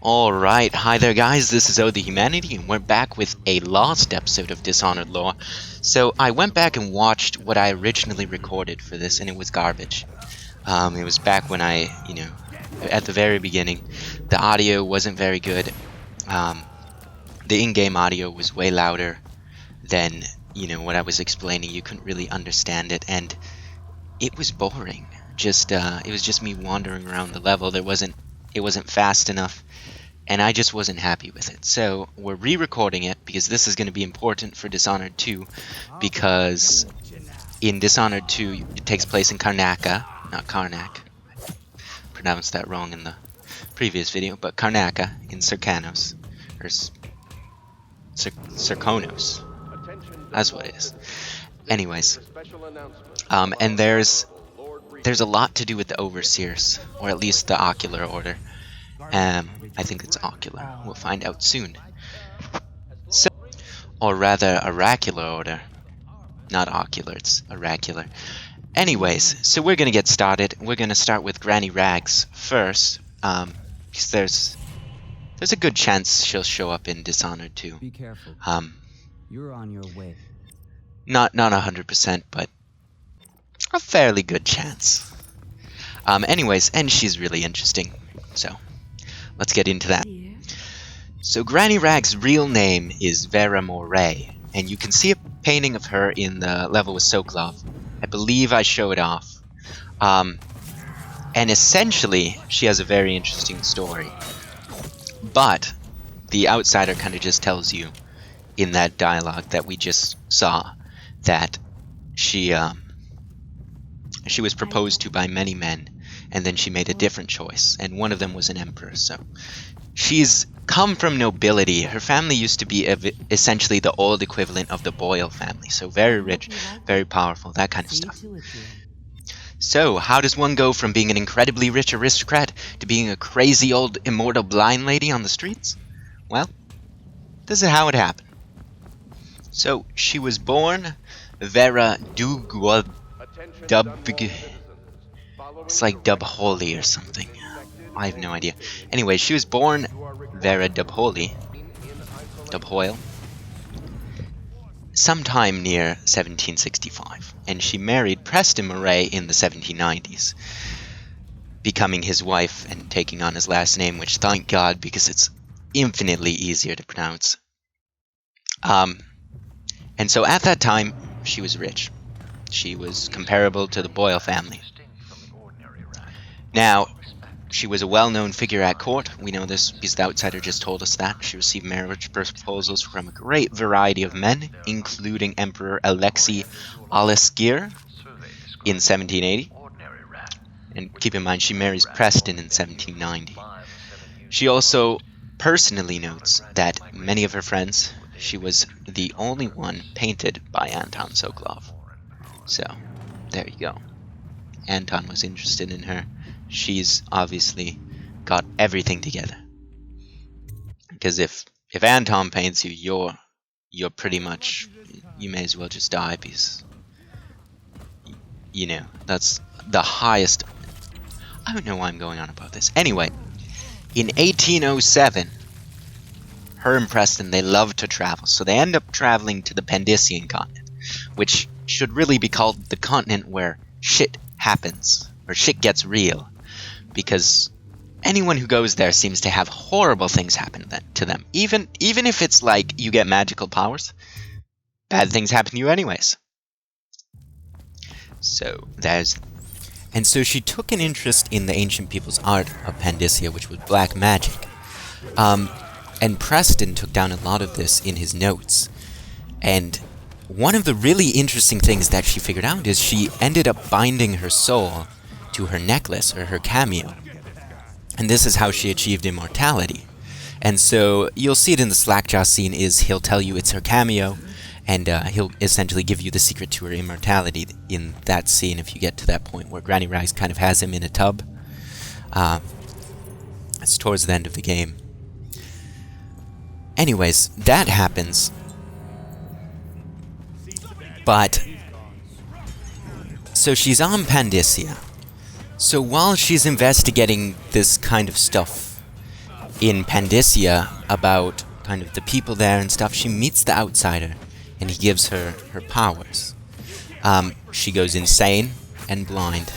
Alright, hi there guys, this is OhTheHumanity, and we're back with a lost episode of Dishonored lore. So I went back and watched what I originally recorded for this, and it was garbage. It was back when at the very beginning, the audio wasn't very good. The in-game audio was way louder than, what I was explaining. You couldn't really understand it, and it was boring. It was just me wandering around the level. It wasn't fast enough. And I just wasn't happy with it. So we're re-recording it because this is going to be important for Dishonored 2, because in Dishonored 2 it takes place in Karnaca, not Karnak. I pronounced that wrong in the previous video, but Karnaca in Serkonos, or Serkonos. That's what it is. Anyways, and there's a lot to do with the Overseers, or at least the Ocular Order. I think it's Ocular. We'll find out soon. So, or rather, Oracular Order. Not Ocular, it's Oracular. Anyways, so we're gonna get started. We're gonna start with Granny Rags first, because there's a good chance she'll show up in Dishonored 2. Be careful. You're on your way. Not 100%, but a fairly good chance. Anyways, and she's really interesting, so let's get into that. So Granny Rag's real name is Vera Moray, and you can see a painting of her in the level with Sokolov. I believe I show it off. And essentially, she has a very interesting story. But the outsider kind of just tells you in that dialogue that we just saw that she was proposed to by many men, and then she made a different choice, and one of them was an emperor. So she's come from nobility. Her family used to be essentially the old equivalent of the Boyle family, so very rich, very powerful, that kind of stuff. So how does one go from being an incredibly rich aristocrat to being a crazy old immortal blind lady on the streets? Well, this is how it happened. So she was born Vera Dugwa It's like Dubholy or something. I have no idea. Anyway, she was born Vera Dubhoyle, sometime near 1765, and she married Preston Moray in the 1790s, becoming his wife and taking on his last name, which thank God, because it's infinitely easier to pronounce. And so at that time, she was rich. She was comparable to the Boyle family. Now, she was a well-known figure at court. We know this because the outsider just told us that. She received marriage proposals from a great variety of men, including Emperor Alexei Alaskir in 1780. And keep in mind, she marries Preston in 1790. She also personally notes that many of her friends, she was the only one painted by Anton Sokolov. So, there you go. Anton was interested in her. She's obviously got everything together. Because if Anton paints you, you're pretty much, you may as well just die, because, that's the highest. I don't know why I'm going on about this. Anyway, in 1807, her and Preston, they love to travel, so they end up traveling to the Pandician continent, which should really be called the continent where shit happens, or shit gets real, because anyone who goes there seems to have horrible things happen to them. Even if it's like you get magical powers, bad things happen to you anyways. So and so she took an interest in the ancient people's art of Pandicia, which was black magic. And Preston took down a lot of this in his notes. And one of the really interesting things that she figured out is she ended up binding her soul to her necklace, or her cameo. And this is how she achieved immortality. And so you'll see it in the Slackjaw scene, is he'll tell you it's her cameo, and he'll essentially give you the secret to her immortality in that scene if you get to that point where Granny Rags kind of has him in a tub. It's towards the end of the game. Anyways, that happens. But so she's on Pandicia. So while she's investigating this kind of stuff, in Pandysia about kind of the people there and stuff, she meets the outsider, and he gives her her powers. She goes insane and blind.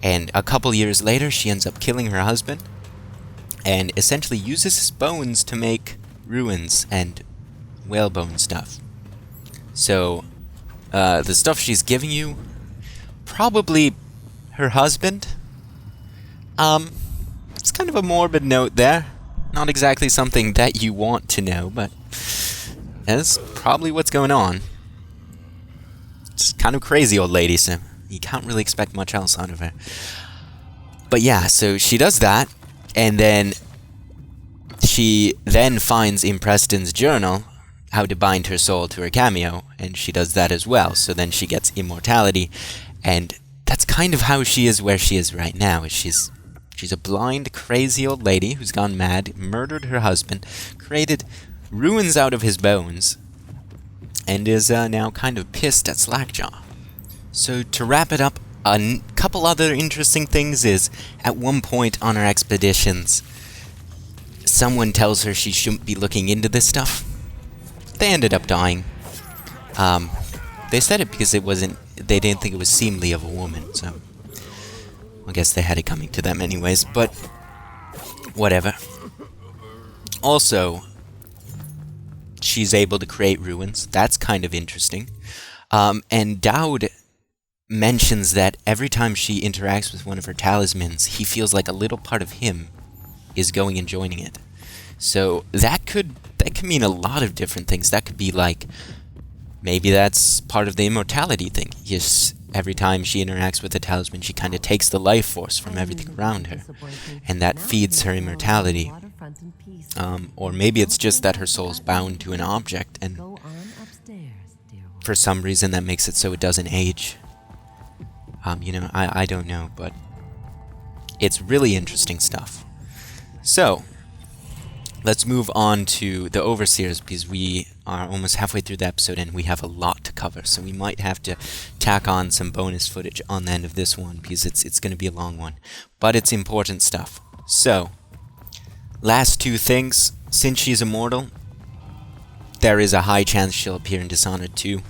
And a couple years later, she ends up killing her husband, and essentially uses his bones to make ruins and whalebone stuff. So, the stuff she's giving you, probably her husband. It's kind of a morbid note there. Not exactly something that you want to know, but that's probably what's going on. It's kind of crazy old lady, so you can't really expect much else out of her. But yeah, so she does that, and then she then finds in Preston's journal how to bind her soul to her cameo, and she does that as well. So then she gets immortality, and that's kind of how she is where she is right now. She's a blind, crazy old lady who's gone mad, murdered her husband, created ruins out of his bones, and is now kind of pissed at Slackjaw. So to wrap it up, a couple other interesting things is, at one point on her expeditions, someone tells her she shouldn't be looking into this stuff. They ended up dying. They said it because they didn't think it was seemly of a woman, so I guess they had it coming to them anyways, but whatever. Also, she's able to create ruins. That's kind of interesting. And Dowd mentions that every time she interacts with one of her talismans, he feels like a little part of him is going and joining it. So that could mean a lot of different things. That could be like, maybe that's part of the immortality thing. Yes, every time she interacts with a talisman, she kind of takes the life force from everything around her, and that feeds her immortality. Or maybe it's just that her soul's bound to an object, and for some reason that makes it so it doesn't age. I don't know, but it's really interesting stuff. So, let's move on to the Overseers, because we are almost halfway through the episode and we have a lot to cover, so we might have to tack on some bonus footage on the end of this one, because it's going to be a long one. But it's important stuff. So, last two things. Since she's immortal, there is a high chance she'll appear in Dishonored 2.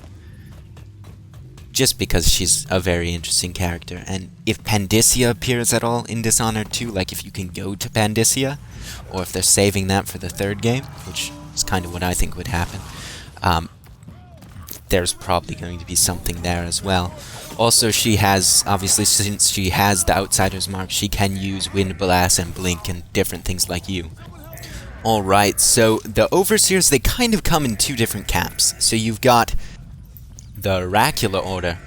Just because she's a very interesting character. And if Pandysia appears at all in Dishonored 2, like if you can go to Pandysia, or if they're saving that for the third game, which is kind of what I think would happen, there's probably going to be something there as well. Also, she has, obviously, since she has the Outsider's Mark, she can use Wind Blast and Blink and different things like you. Alright, so the Overseers, they kind of come in two different camps. So you've got the Oracular Order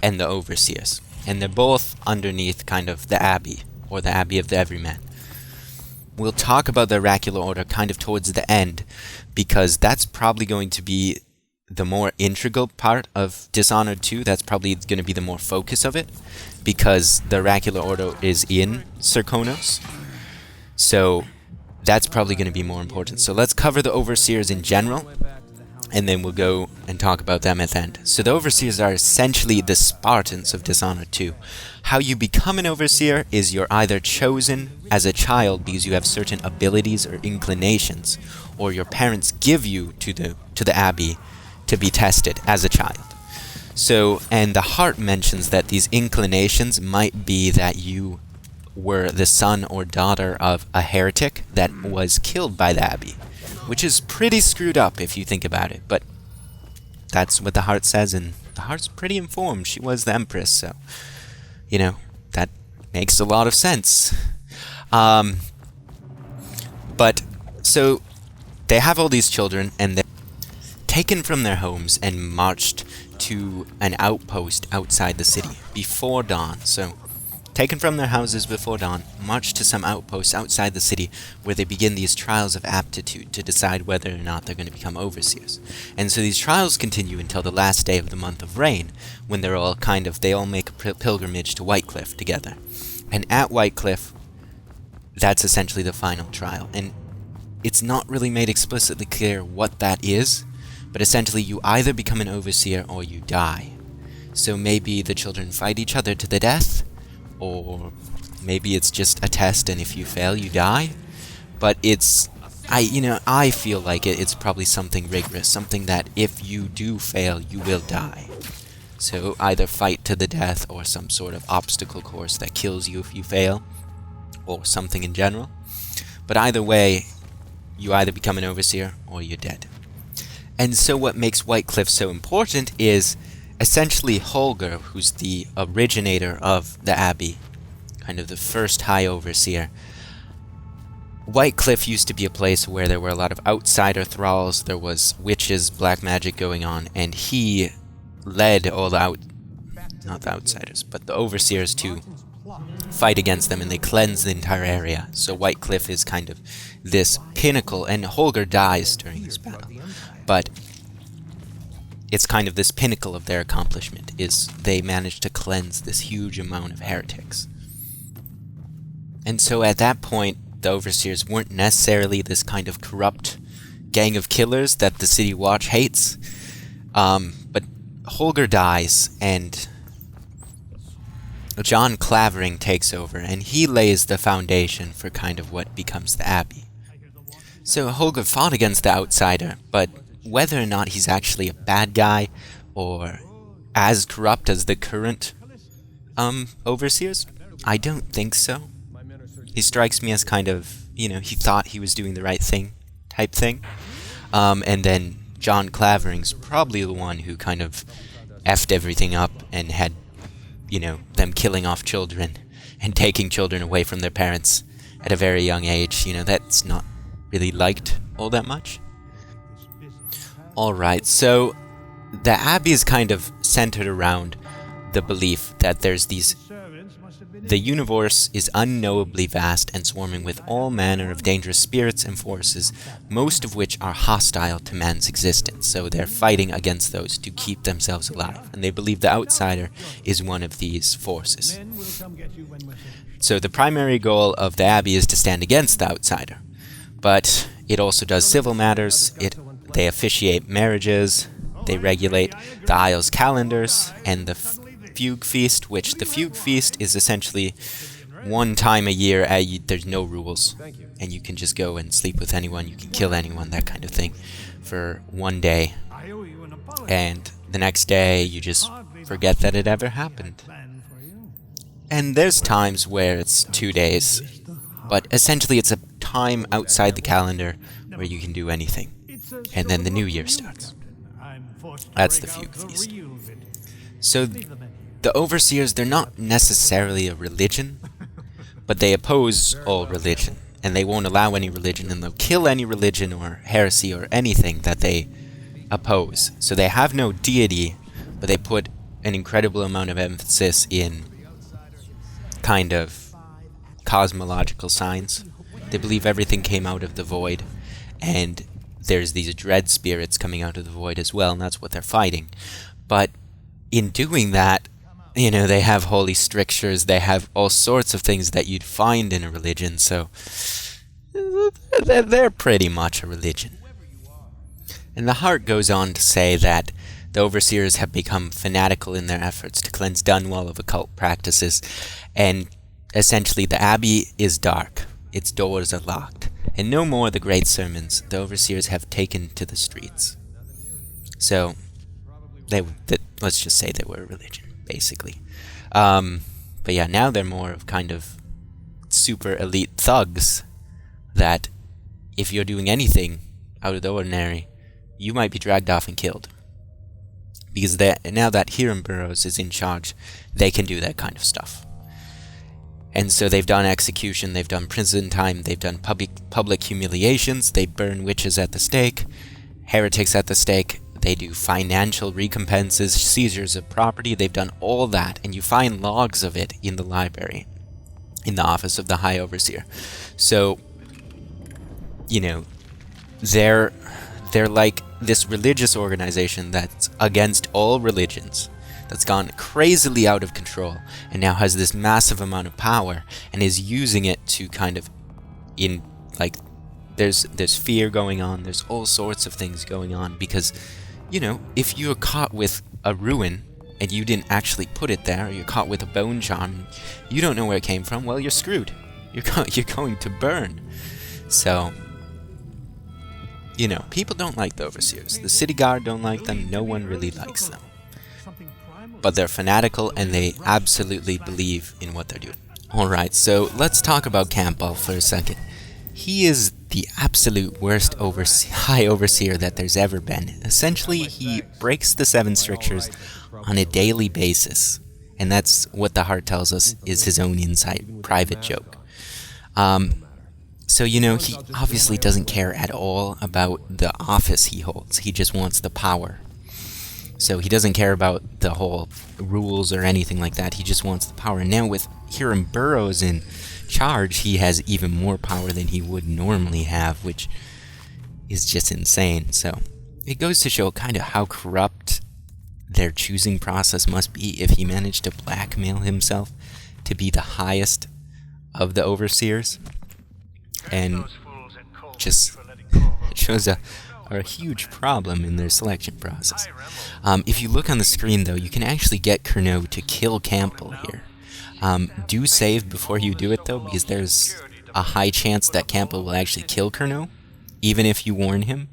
and the Overseers, and they're both underneath kind of the Abbey, or the Abbey of the Everyman. We'll talk about the Oracular Order kind of towards the end, because that's probably going to be the more integral part of Dishonored 2. That's probably going to be the more focus of it, because the Oracular Order is in Serkonos. So that's probably going to be more important. So let's cover the Overseers in general, and then we'll go and talk about them at the end. So the Overseers are essentially the Spartans of Dishonored 2. How you become an Overseer is you're either chosen as a child because you have certain abilities or inclinations, or your parents give you to the Abbey to be tested as a child. So, and the heart mentions that these inclinations might be that you were the son or daughter of a heretic that was killed by the Abbey, which is pretty screwed up if you think about it, but that's what the heart says, and the heart's pretty informed. She was the Empress, so, that makes a lot of sense. But, so, they have all these children, and they're taken from their homes and marched to an outpost outside the city before dawn. So, taken from their houses before dawn, marched to some outposts outside the city where they begin these trials of aptitude to decide whether or not they're going to become Overseers. And so these trials continue until the last day of the month of rain, when they all make a pilgrimage to Whitecliff together. And at Whitecliff, that's essentially the final trial. And it's not really made explicitly clear what that is, but essentially you either become an Overseer or you die. So maybe the children fight each other to the death, or maybe it's just a test and if you fail you die. but I feel like it's probably something rigorous, something that if you do fail, you will die. So either fight to the death or some sort of obstacle course that kills you if you fail, or something in general. But either way, you either become an overseer or you're dead. And so what makes Whitecliff so important is essentially Holger, who's the originator of the Abbey, kind of the first High Overseer. Whitecliff used to be a place where there were a lot of outsider thralls, there was witches, black magic going on, and he led all the not the outsiders, but the overseers to fight against them, and they cleansed the entire area. So Whitecliff is kind of this pinnacle, and Holger dies during this battle, but it's kind of this pinnacle of their accomplishment, is they managed to cleanse this huge amount of heretics. And so at that point, the overseers weren't necessarily this kind of corrupt gang of killers that the City Watch hates, but Holger dies, and John Clavering takes over, and he lays the foundation for kind of what becomes the Abbey. So Holger fought against the outsider, but whether or not he's actually a bad guy or as corrupt as the current overseers, I don't think so. He strikes me as kind of, he thought he was doing the right thing type thing. And then John Clavering's probably the one who kind of effed everything up and had, them killing off children and taking children away from their parents at a very young age. That's not really liked all that much. Alright, so the Abbey is kind of centered around the belief that the universe is unknowably vast and swarming with all manner of dangerous spirits and forces, most of which are hostile to man's existence, so they're fighting against those to keep themselves alive, and they believe the outsider is one of these forces. So the primary goal of the Abbey is to stand against the outsider, but it also does civil matters, they officiate marriages, they regulate the Isle's calendars, and the Fugue Feast, which the Fugue Feast is essentially one time a year, there's no rules, and you can just go and sleep with anyone, you can kill anyone, that kind of thing, for one day, and the next day you just forget that it ever happened. And there's times where it's 2 days, but essentially it's a time outside the calendar where you can do anything, and then the new year starts. That's the Fugue Feast. So the Overseers, they're not necessarily a religion, but they oppose all religion, and they won't allow any religion, and they'll kill any religion or heresy or anything that they oppose. So they have no deity, but they put an incredible amount of emphasis in kind of cosmological signs. They believe everything came out of the void, and there's these dread spirits coming out of the void as well, and that's what they're fighting. But in doing that, they have holy strictures, they have all sorts of things that you'd find in a religion, so they're pretty much a religion. And the Heart goes on to say that the Overseers have become fanatical in their efforts to cleanse Dunwall of occult practices, and essentially the Abbey is dark, its doors are locked, and no more the great sermons the Overseers have taken to the streets. So, let's just say they were a religion, basically. But yeah, now they're more of kind of super elite thugs that if you're doing anything out of the ordinary, you might be dragged off and killed. Because now that Hiram Burroughs is in charge, they can do that kind of stuff. And so they've done execution, they've done prison time, they've done public humiliations, they burn witches at the stake, heretics at the stake, they do financial recompenses, seizures of property, they've done all that, and you find logs of it in the library, in the office of the High Overseer. So, they're like this religious organization that's against all religions, that's gone crazily out of control, and now has this massive amount of power, and is using it to kind of, there's fear going on, there's all sorts of things going on, because, if you're caught with a ruin, and you didn't actually put it there, or you're caught with a bone charm, you don't know where it came from, well, you're screwed. You're going to burn. So, you know, people don't like the Overseers. The City Guard don't like them. No one really likes them. But they're fanatical and they absolutely believe in what they're doing. Alright, so let's talk about Campbell for a second. He is the absolute worst High Overseer that there's ever been. Essentially, he breaks the 7 strictures on a daily basis. And that's what the heart tells us is his own inside private joke. So, you know, he obviously doesn't care at all about the office he holds. He just wants the power. So he doesn't care about the whole rules or anything like that. He just wants the power. And now with Hiram Burrows in charge, he has even more power than he would normally have, which is just insane. So it goes to show kind of how corrupt their choosing process must be if he managed to blackmail himself to be the highest of the Overseers. And just shows a huge problem in their selection process. If you look on the screen, though, you can actually get Curnow to kill Campbell here. Do save before you do it, though, because there's a high chance that Campbell will actually kill Curnow, even if you warn him.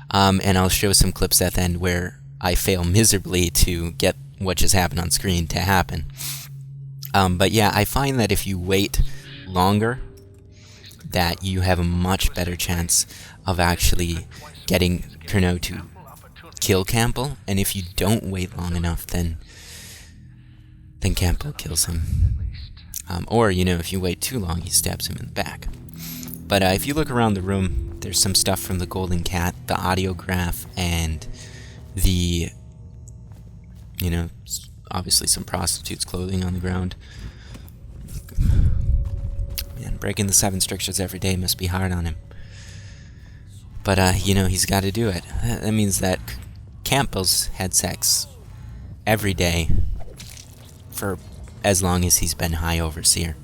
And I'll show some clips at the end where I fail miserably to get what just happened on screen to happen. But yeah, I find that if you wait longer, that you have a much better chance of actually getting Curnow to kill Campbell, and if you don't wait long enough, then Campbell kills him. Or, you know, if you wait too long, he stabs him in the back. But if you look around the room, there's some stuff from the Golden Cat, the audiograph, and the, you know, obviously some prostitute's clothing on the ground. Man, breaking the 7 strictures every day must be hard on him. But, you know, he's got to do it. That means that Campbell's had sex every day for as long as he's been High Overseer.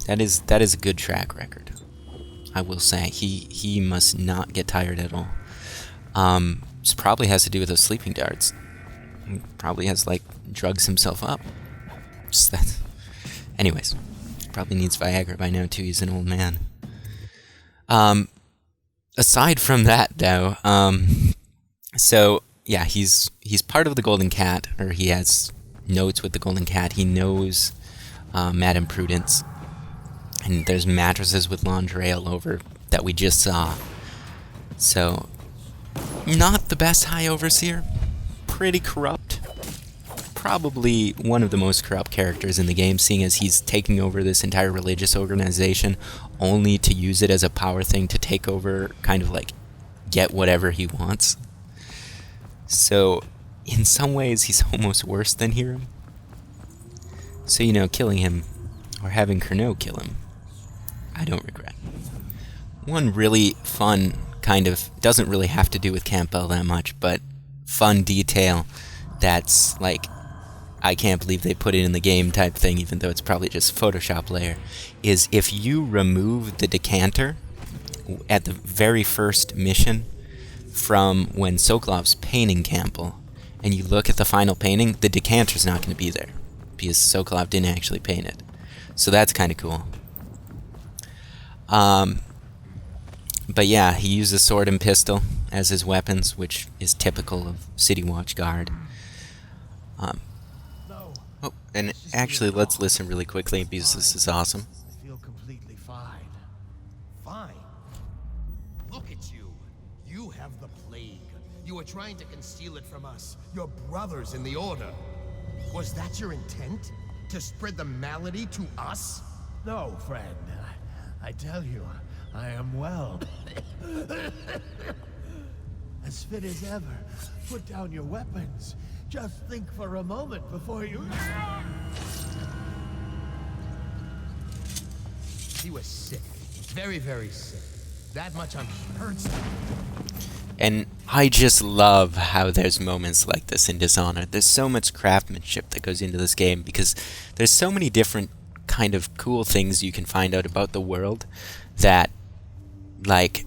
That is a good track record, I will say. He must not get tired at all. This probably has to do with those sleeping darts. He probably has, like, drugs himself up. Just that. Anyways, probably needs Viagra by now too. He's an old man. Aside from that, though, so yeah, he's part of the Golden Cat, or he has notes with the Golden Cat. He knows Madame Prudence, and there's mattresses with lingerie all over that we just saw. So, not the best High Overseer. Pretty corrupt. Probably one of the most corrupt characters in the game, seeing as he's taking over this entire religious organization only to use it as a power thing to take over, kind of like get whatever he wants. So, in some ways, he's almost worse than Hiram. So, you know, killing him, or having Curnow kill him, I don't regret. One really fun, kind of, doesn't really have to do with Campbell that much, but fun detail that's like, I can't believe they put it in the game type thing, even though it's probably just Photoshop layer, is if you remove the decanter at the very first mission from when Sokolov's painting Campbell, and you look at the final painting, the decanter's not going to be there, because Sokolov didn't actually paint it. So that's kind of cool. But yeah, he uses sword and pistol as his weapons, which is typical of City Watch Guard. Oh, and actually, let's listen really quickly, because this is awesome. I feel completely fine. Fine? Look at you. You have the plague. You are trying to conceal it from us, your brothers in the Order. Was that your intent? To spread the malady to us? No, friend. I tell you, I am well. As fit as ever. Put down your weapons. Just think for a moment before you... He was sick. Very, very sick. That much I'm certain. And I just love how there's moments like this in Dishonored. There's so much craftsmanship that goes into this game, because there's so many different kind of cool things you can find out about the world that, like,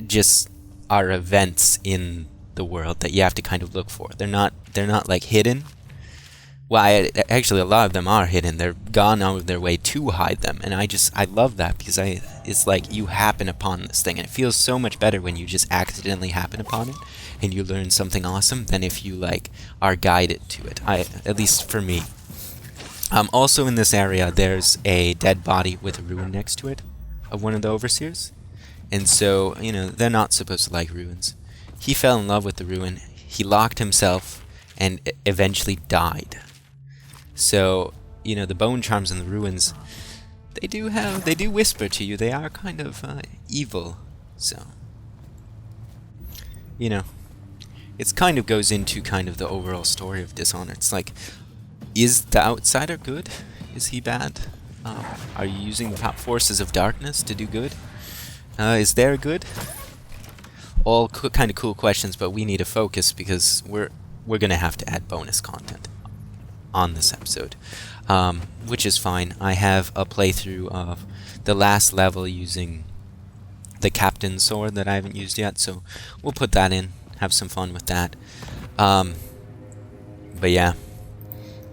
just are events in the world that you have to kind of look for. They're not like hidden, actually, a lot of them are hidden. They're gone out of their way to hide them, and I love that because it's like you happen upon this thing, and it feels so much better when you just accidentally happen upon it, and you learn something awesome than if you like are guided to it. At least for me. Also in this area, there's a dead body with a ruin next to it of one of the overseers, and so they're not supposed to like ruins. He fell in love with the ruin. He locked himself, and eventually died. So, the bone charms in the ruins, they do whisper to you. They are kind of evil. So, it kind of goes into kind of the overall story of Dishonored. It's like, is the outsider good? Is he bad? Are you using the forces of darkness to do good? Is there good? All kind of cool questions, but we need to focus because we're gonna have to add bonus content on this episode, which is fine. I have a playthrough of the last level using the captain's sword that I haven't used yet, so we'll put that in, have some fun with that. But yeah.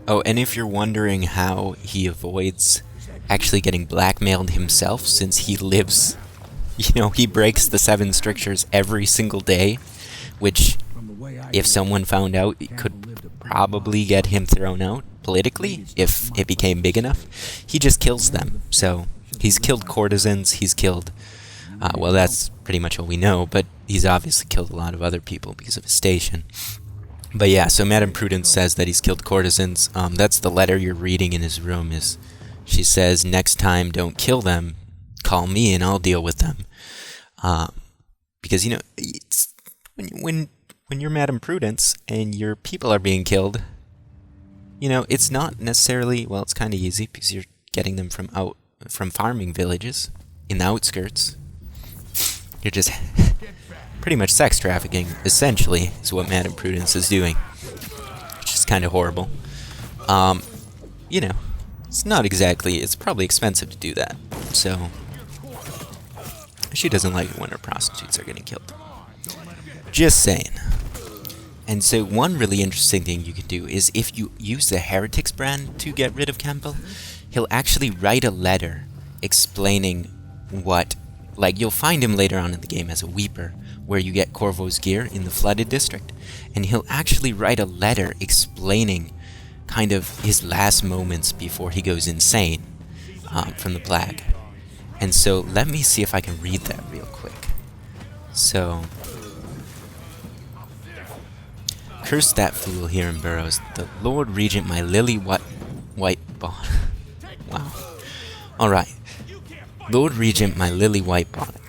Oh, and if you're wondering how he avoids actually getting blackmailed himself, since he lives, he breaks the 7 strictures every single day, which if someone found out, it could probably get him thrown out politically if it became big enough. He just kills them. So he's killed courtesans, he's killed, well, that's pretty much all we know, but he's obviously killed a lot of other people because of his station. But yeah, so Madame Prudence says that he's killed courtesans. That's the letter you're reading in his room. She says, next time don't kill them, call me and I'll deal with them. Because, it's, when you're Madame Prudence and your people are being killed, it's not necessarily, well, it's kind of easy because you're getting them from farming villages in the outskirts. You're just pretty much sex trafficking, essentially, is what Madame Prudence is doing. Which is kind of horrible. It's not exactly, it's probably expensive to do that. So, she doesn't like it when her prostitutes are getting killed. Just saying. And so one really interesting thing you can do is if you use the Heretics brand to get rid of Campbell, he'll actually write a letter explaining what, like you'll find him later on in the game as a Weeper, where you get Corvo's gear in the flooded district, and he'll actually write a letter explaining kind of his last moments before he goes insane from the plague. And so let me see if I can read that real quick. So, curse that fool here in Burrows, the Lord Regent, my lily white bonnet. Wow. Alright. Lord Regent, my lily white bonnet.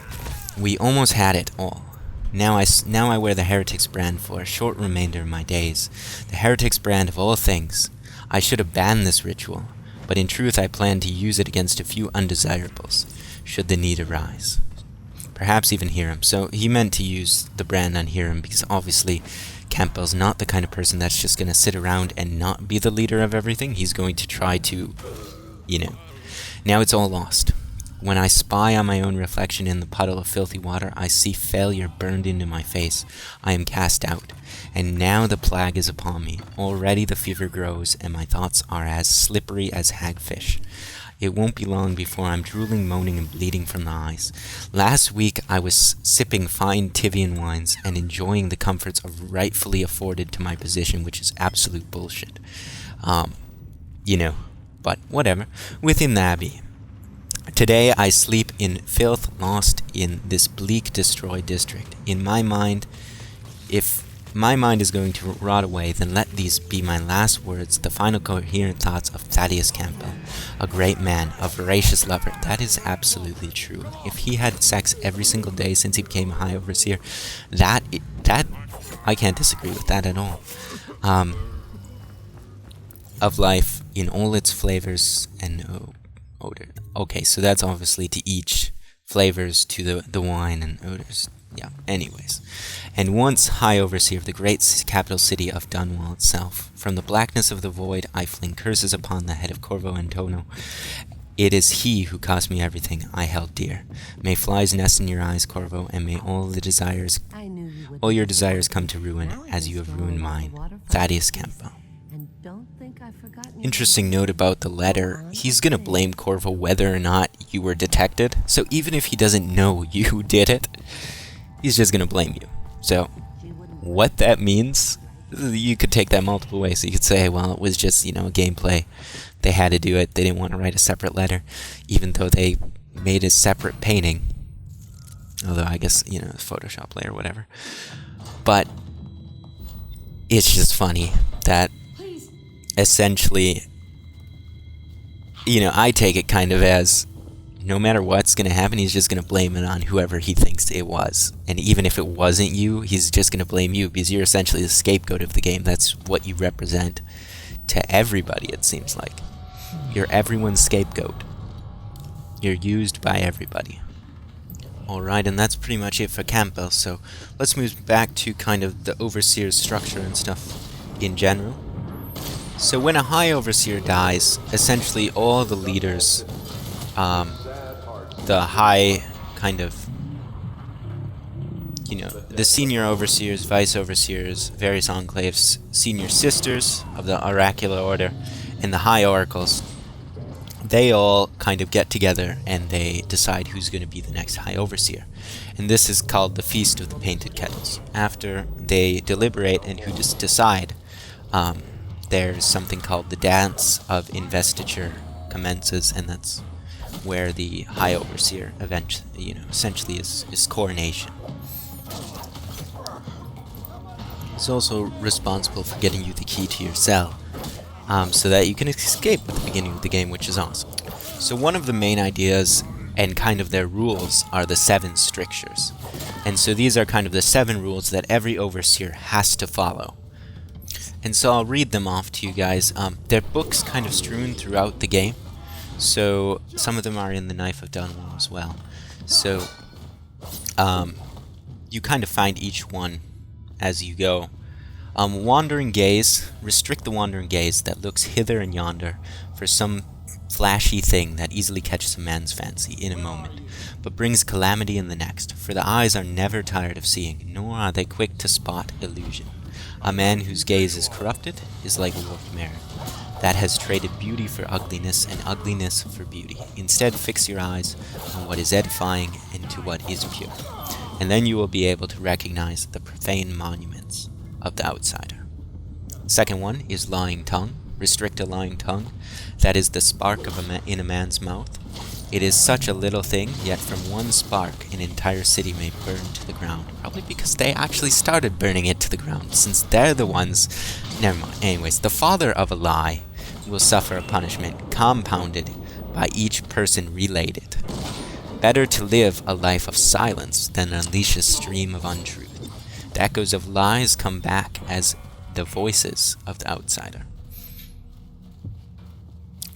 We almost had it all. Now I wear the Heretics brand for a short remainder of my days. The Heretics brand of all things. I should have banned this ritual, but in truth I plan to use it against a few undesirables, should the need arise. Perhaps even Hiram. So he meant to use the brand on Hiram because obviously Campbell's not the kind of person that's just going to sit around and not be the leader of everything. He's going to try to, Now it's all lost. When I spy on my own reflection in the puddle of filthy water, I see failure burned into my face. I am cast out, and now the plague is upon me. Already the fever grows, and my thoughts are as slippery as hagfish. It won't be long before I'm drooling, moaning, and bleeding from the eyes. Last week I was sipping fine Tivian wines and enjoying the comforts of rightfully afforded to my position, which is absolute bullshit. But whatever. Within the abbey. Today I sleep in filth, lost in this bleak, destroyed district. In my mind, if my mind is going to rot away, then let these be my last words, the final coherent thoughts of Thaddeus Campbell, a great man, a voracious lover. That is absolutely true. If he had sex every single day since he became a High Overseer, that I can't disagree with that at all. Of life in all its flavors and odor. Okay, so that's obviously to each flavors to the wine and odors. Yeah, anyways. And once High Overseer of the great capital city of Dunwall itself, from the blackness of the void I fling curses upon the head of Corvo Antonio. It is he who cost me everything I held dear. May flies nest in your eyes, Corvo, and may all your desires come to ruin as you have ruined mine. Thaddeus Campbell. And don't think Interesting note about the letter, he's gonna blame Corvo whether or not you were detected. So even if he doesn't know you did it, he's just gonna blame you. So what that means, you could take that multiple ways. So you could say, well, it was just, you know, a gameplay. They had to do it. They didn't want to write a separate letter, even though they made a separate painting. Although I guess, you know, Photoshop layer or whatever. But it's just funny that essentially, you know, I take it kind of as no matter what's going to happen, he's just going to blame it on whoever he thinks it was. And even if it wasn't you, he's just going to blame you because you're essentially the scapegoat of the game. That's what you represent to everybody, it seems like. You're everyone's scapegoat. You're used by everybody. Alright, and that's pretty much it for Campbell, so let's move back to kind of the Overseer's structure and stuff in general. So when a High Overseer dies, essentially all the leaders, the high kind of, you know, the Senior Overseers, Vice Overseers, various Enclaves, Senior Sisters of the Oracular Order, and the High Oracles, they all kind of get together and they decide who's going to be the next High Overseer. And this is called the Feast of the Painted Kettles. After they deliberate and who just decide, there's something called the Dance of Investiture commences, and that's where the High Overseer eventually, you know, essentially is coronation. He's also responsible for getting you the key to your cell, so that you can escape at the beginning of the game, which is awesome. So one of the main ideas and kind of their rules are the 7 strictures. And so these are kind of the 7 rules that every Overseer has to follow. And so I'll read them off to you guys. They're books kind of strewn throughout the game. So some of them are in the Knife of Dunwall as well. So you kind of find each one as you go. Wandering gaze. Restrict the wandering gaze that looks hither and yonder for some flashy thing that easily catches a man's fancy in a moment, but brings calamity in the next. For the eyes are never tired of seeing, nor are they quick to spot illusion. A man whose gaze is corrupted is like a warped mirror that has traded beauty for ugliness and ugliness for beauty. Instead, fix your eyes on what is edifying and to what is pure, and then you will be able to recognize the profane monuments of the outsider. Second one is lying tongue. Restrict a lying tongue. That is the spark of in a man's mouth. It is such a little thing, yet from one spark an entire city may burn to the ground. Probably because they actually started burning it to the ground, since they're the ones... Never mind. Anyways, the father of a lie will suffer a punishment compounded by each person relayed it. Better to live a life of silence than unleash a stream of untruth. The echoes of lies come back as the voices of the outsider.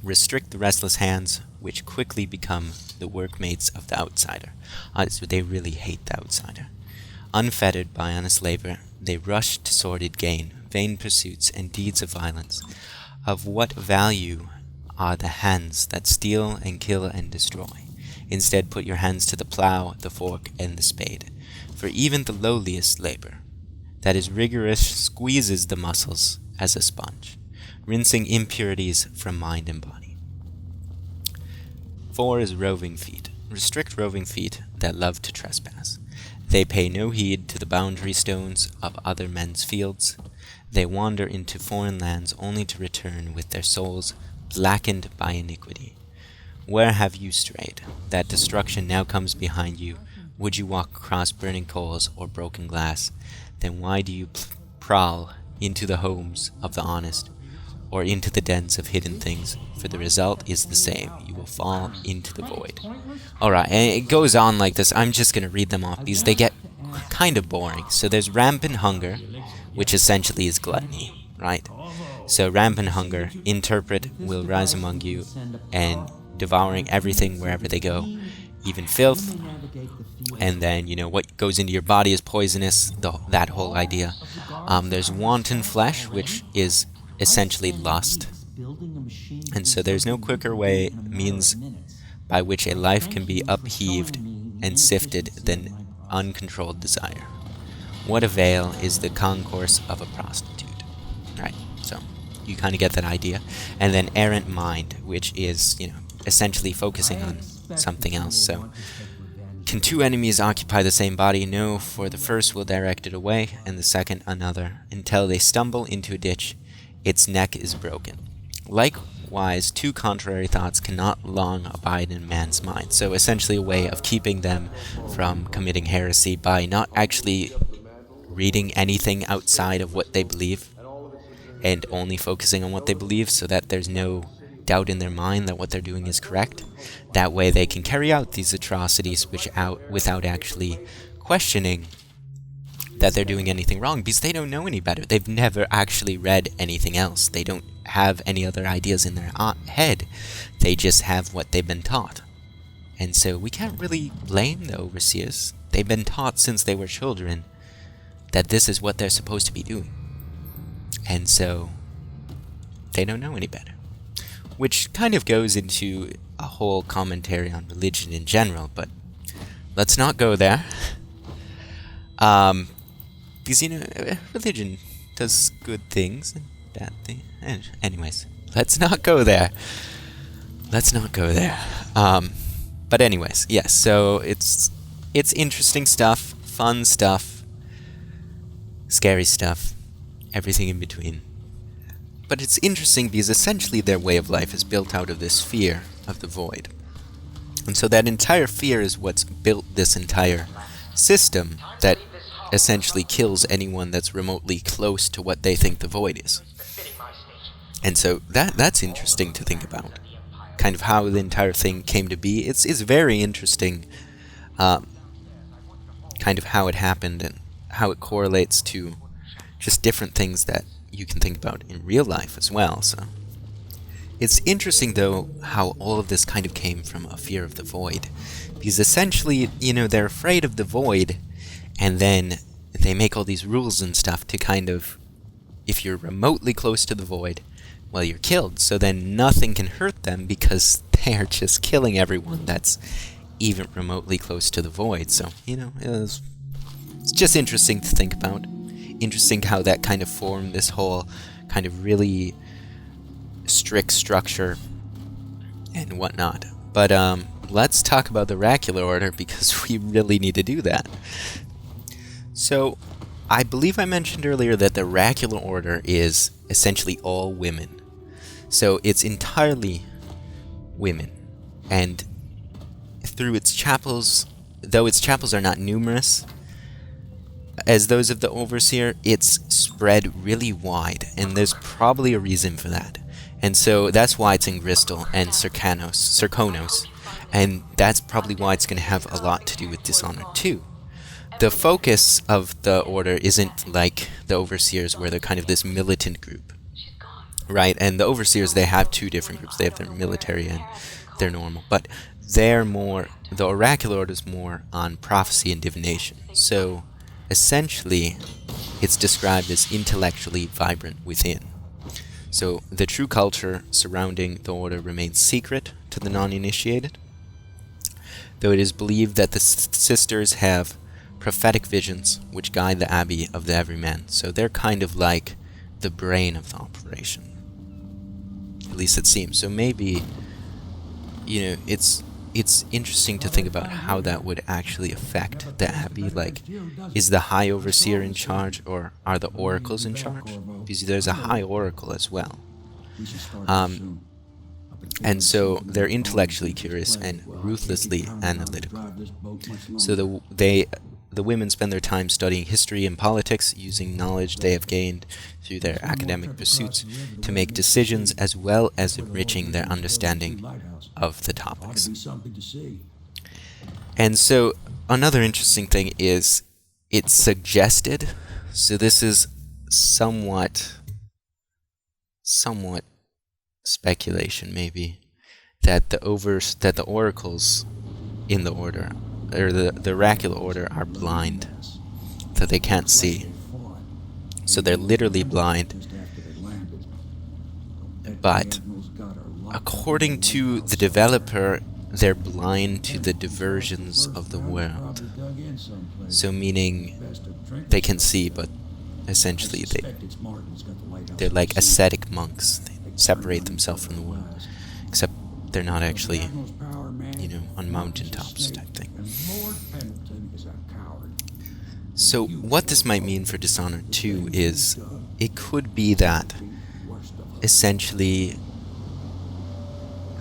Restrict the restless hands, which quickly become the workmates of the outsider. So they really hate the outsider. Unfettered by honest labor, they rush to sordid gain, vain pursuits, and deeds of violence. Of what value are the hands that steal and kill and destroy? Instead, put your hands to the plow, the fork, and the spade. For even the lowliest labor, that is rigorous, squeezes the muscles as a sponge, rinsing impurities from mind and body. 4 is roving feet. Restrict roving feet that love to trespass. They pay no heed to the boundary stones of other men's fields. They wander into foreign lands only to return with their souls blackened by iniquity. Where have you strayed? That destruction now comes behind you. Would you walk across burning coals or broken glass? Then why do you prowl into the homes of the honest, or into the dens of hidden things? For the result is the same. You will fall into the void. Alright, and it goes on like this. I'm just going to read them off because they get kind of boring. So there's rampant hunger, which essentially is gluttony, right? So rampant hunger, interpret, will rise among you, and devouring everything wherever they go, even filth. And then, you know, what goes into your body is poisonous, that whole idea. There's wanton flesh, which is essentially lust. And so there's no quicker means by which a life can be upheaved and sifted than uncontrolled desire. What avail is the concourse of a prostitute? Right, so You kind of get that idea. And then errant mind, which is, essentially focusing on something else. So, can two enemies occupy the same body? No, for the first will direct it away, and the second another, until they stumble into a ditch. Its neck is broken. Likewise, two contrary thoughts cannot long abide in man's mind. So essentially a way of keeping them from committing heresy by not actually reading anything outside of what they believe and only focusing on what they believe, so that there's no doubt in their mind that what they're doing is correct. That way they can carry out these atrocities without actually questioning that they're doing anything wrong, because they don't know any better. They've never actually read anything else. They don't have any other ideas in their head. They just have what they've been taught. And so we can't really blame the overseers. They've been taught since they were children that this is what they're supposed to be doing. And so they don't know any better. Which kind of goes into a whole commentary on religion in general, but let's not go there. Because, religion does good things and bad things. Anyways, let's not go there. But anyways, yes, so it's interesting stuff, fun stuff, scary stuff, everything in between. But it's interesting because essentially their way of life is built out of this fear of the void. And so that entire fear is what's built this entire system that essentially kills anyone that's remotely close to what they think the void is. And so that's interesting to think about. Kind of how the entire thing came to be. It's very interesting, kind of how it happened and how it correlates to just different things that you can think about in real life as well. So it's interesting, though, how all of this kind of came from a fear of the void. Because essentially, they're afraid of the void, and then they make all these rules and stuff to kind of, if you're remotely close to the void, well, you're killed. So then nothing can hurt them because they're just killing everyone that's even remotely close to the void. So, it's just interesting to think about. Interesting how that kind of formed this whole kind of really strict structure and whatnot. But let's talk about the Oracular Order, because we really need to do that. So, I believe I mentioned earlier that the Oracular Order is essentially all women. So it's entirely women. And through its chapels, though its chapels are not numerous as those of the Overseer, it's spread really wide, and there's probably a reason for that. And so that's why it's in Crystal and Serkonos, and that's probably why it's going to have a lot to do with Dishonored 2. The focus of the Order isn't like the Overseers, where they're kind of this militant group, right? And the Overseers, they have two different groups. They have their military and their normal, but they're more, the Oracular Order is more on prophecy and divination. So essentially, it's described as intellectually vibrant within. So the true culture surrounding the Order remains secret to the non-initiated, though it is believed that the sisters have prophetic visions which guide the Abbey of the Everyman. So they're kind of like the brain of the operation. At least it seems. So maybe, it's interesting to think about how that would actually affect the Abbey. Like, is the High Overseer in charge, or are the Oracles in charge? Because there's a High Oracle as well. And so they're intellectually curious and ruthlessly analytical. So the women spend their time studying history and politics, using knowledge they have gained through their academic pursuits to make decisions, as well as enriching their understanding of the topics. And so another interesting thing is it's suggested, so this is somewhat speculation maybe, that the oracles in the Order, or the Oracular Order, are blind, that they can't see. So they're literally blind. But according to the developer, they're blind to the diversions of the world. So meaning they can see, but essentially they're like ascetic monks. They separate themselves from the world, except they're not actually, you know, on mountaintops type thing. So what this might mean for Dishonored 2 is it could be that essentially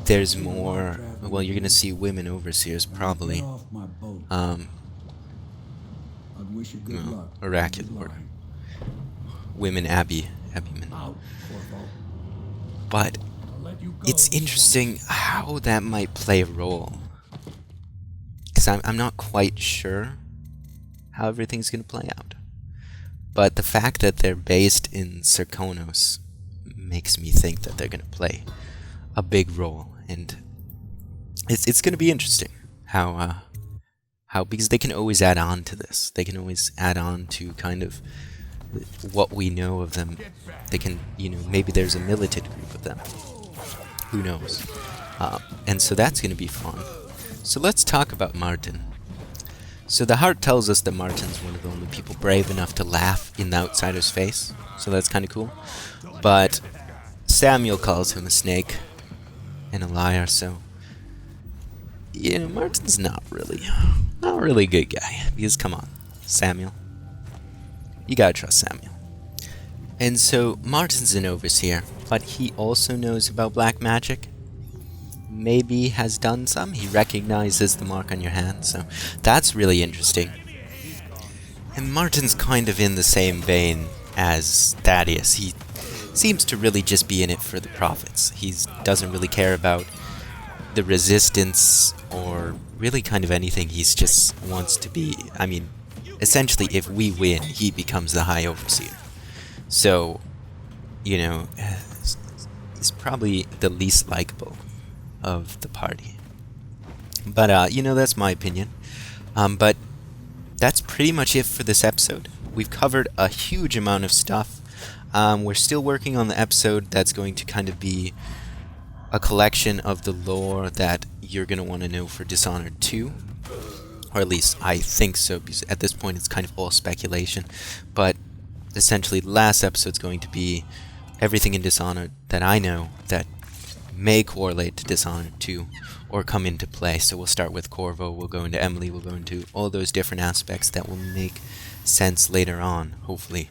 there's more, well, you're going to see women overseers probably, oracular, or women abbeymen. But it's interesting how that might play a role, because I'm not quite sure how everything's going to play out. But the fact that they're based in Serkonos makes me think that they're going to play a big role, and it's going to be interesting how because they can always add on to this. They can always add on to kind of what we know of them. They can, you know, maybe there's a militant group of them. Who knows? And so that's going to be fun. So let's talk about Martin. So the heart tells us that Martin's one of the only people brave enough to laugh in the outsider's face. So that's kind of cool. But Samuel calls him a snake and a liar, so you know, Martin's not really a good guy. Because come on, Samuel. You gotta trust Samuel. And so Martin's an overseer, but he also knows about black magic. Maybe has done some. He recognizes the mark on your hand, so that's really interesting. And Martin's kind of in the same vein as Thaddeus. He seems to really just be in it for the profits. He doesn't really care about the resistance or really kind of anything. He's just wants to be, I mean, essentially if we win, he becomes the High Overseer. So, you know, he's probably the least likable of the party. But, you know, that's my opinion. But that's pretty much it for this episode. We've covered a huge amount of stuff. We're still working on the episode that's going to kind of be a collection of the lore that you're going to want to know for Dishonored 2. Or at least I think so, because at this point it's kind of all speculation. But essentially the last episode's going to be everything in Dishonored that I know that may correlate to Dishonored 2 or come into play. So we'll start with Corvo, we'll go into Emily, we'll go into all those different aspects that will make sense later on, hopefully.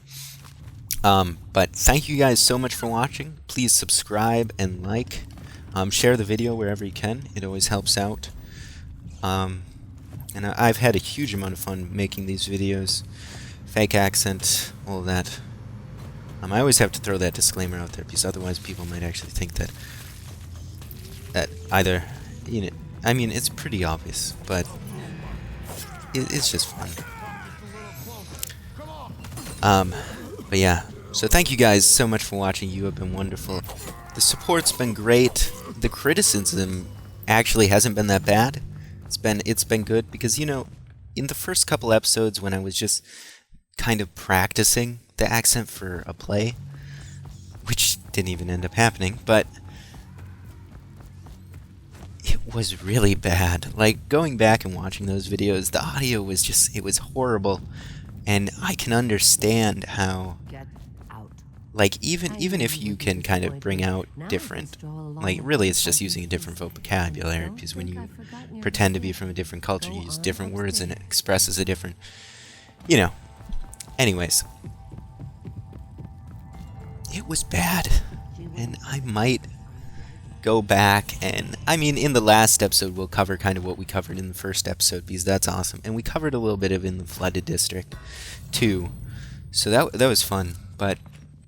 But thank you guys so much for watching. Please subscribe and like. Share the video wherever you can. It always helps out. And I've had a huge amount of fun making these videos. Fake accent, all that. I always have to throw that disclaimer out there, because otherwise people might actually think that either, you know, I mean, it's pretty obvious, but it's just fun. But yeah, so thank you guys so much for watching. You have been wonderful. The support's been great. The criticism actually hasn't been that bad. It's been good, because, you know, in the first couple episodes when I was just kind of practicing the accent for a play, which didn't even end up happening, but it was really bad. Like, going back and watching those videos, the audio was just, it was horrible. And I can understand how, like, even if you can kind of bring out different, like, really it's just using a different vocabulary, because when you pretend to be from a different culture, you use different words and it expresses a different, you know. Anyways, it was bad, and I might go back and, I mean, in the last episode we'll cover kind of what we covered in the first episode, because that's awesome, and we covered a little bit of in the flooded district too, so that was fun. But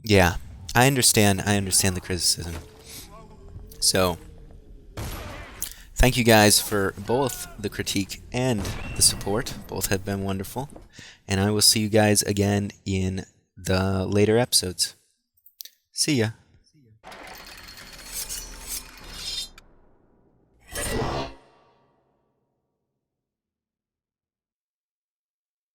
yeah, I understand the criticism. So thank you guys for both the critique and the support. Both have been wonderful, and I will see you guys again in the later episodes. See ya.